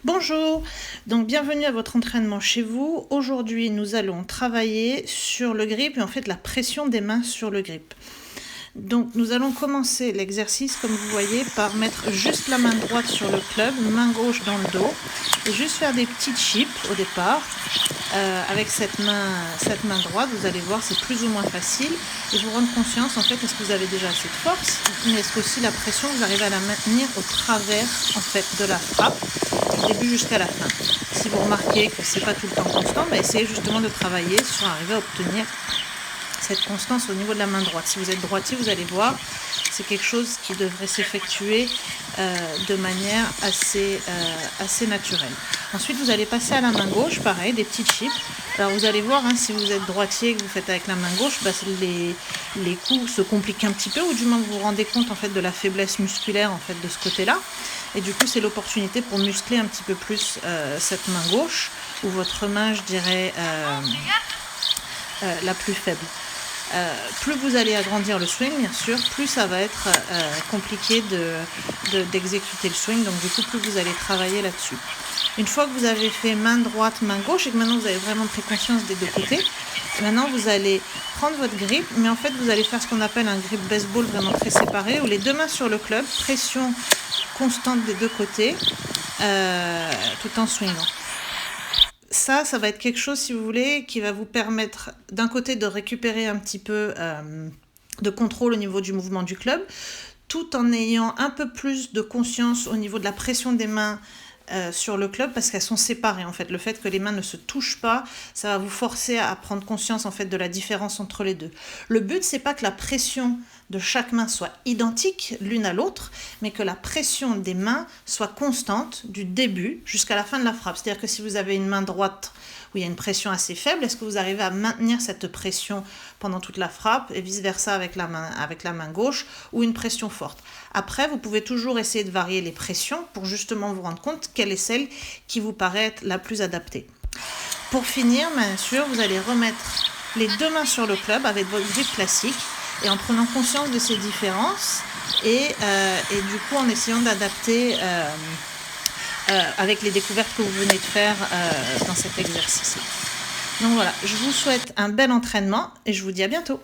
Bonjour, donc bienvenue à votre entraînement chez vous. Aujourd'hui, nous allons travailler sur le grip et en fait la pression des mains sur le grip. Donc nous allons commencer l'exercice comme vous voyez par mettre juste la main droite sur le club, main gauche dans le dos et juste faire des petites chips au départ. Avec cette main droite, vous allez voir c'est plus ou moins facile et vous rendre conscience en fait est-ce que vous avez déjà assez de force, mais est-ce que aussi la pression vous arrivez à la maintenir au travers en fait de la frappe du début jusqu'à la fin. Si vous remarquez que c'est pas tout le temps constant, essayez justement de travailler sur arriver à obtenir cette constance au niveau de la main droite. Si vous êtes droitier, vous allez voir, c'est quelque chose qui devrait s'effectuer de manière assez naturelle. Ensuite, vous allez passer à la main gauche, pareil, des petites chips. Alors vous allez voir, si vous êtes droitier et que vous faites avec la main gauche, les coups se compliquent un petit peu, ou du moins vous vous rendez compte en fait de la faiblesse musculaire en fait de ce côté-là. Et du coup, c'est l'opportunité pour muscler un petit peu plus cette main gauche, ou votre main, je dirais, la plus faible. Plus vous allez agrandir le swing, bien sûr, plus ça va être compliqué d'exécuter le swing. Donc du coup, plus vous allez travailler là-dessus. Une fois que vous avez fait main droite, main gauche, et que maintenant vous avez vraiment pris conscience des deux côtés, maintenant vous allez prendre votre grip, mais en fait vous allez faire ce qu'on appelle un grip baseball vraiment très séparé, où les deux mains sur le club, pression constante des deux côtés, tout en swingant. Ça va être quelque chose, si vous voulez, qui va vous permettre d'un côté de récupérer un petit peu de contrôle au niveau du mouvement du club, tout en ayant un peu plus de conscience au niveau de la pression des mains sur le club, parce qu'elles sont séparées en fait. Le fait que les mains ne se touchent pas, ça va vous forcer à prendre conscience en fait de la différence entre les deux. Le but, c'est pas que la pression de chaque main soit identique l'une à l'autre, mais que la pression des mains soit constante du début jusqu'à la fin de la frappe. C'est-à-dire que si vous avez une main droite où il y a une pression assez faible, est-ce que vous arrivez à maintenir cette pression pendant toute la frappe, et vice-versa avec la main gauche, ou une pression forte. Après, vous pouvez toujours essayer de varier les pressions pour justement vous rendre compte quelle est celle qui vous paraît être la plus adaptée. Pour finir, bien sûr, vous allez remettre les deux mains sur le club avec votre grip classique, et en prenant conscience de ces différences, et du coup en essayant d'adapter avec les découvertes que vous venez de faire dans cet exercice. Donc voilà, je vous souhaite un bel entraînement et je vous dis à bientôt.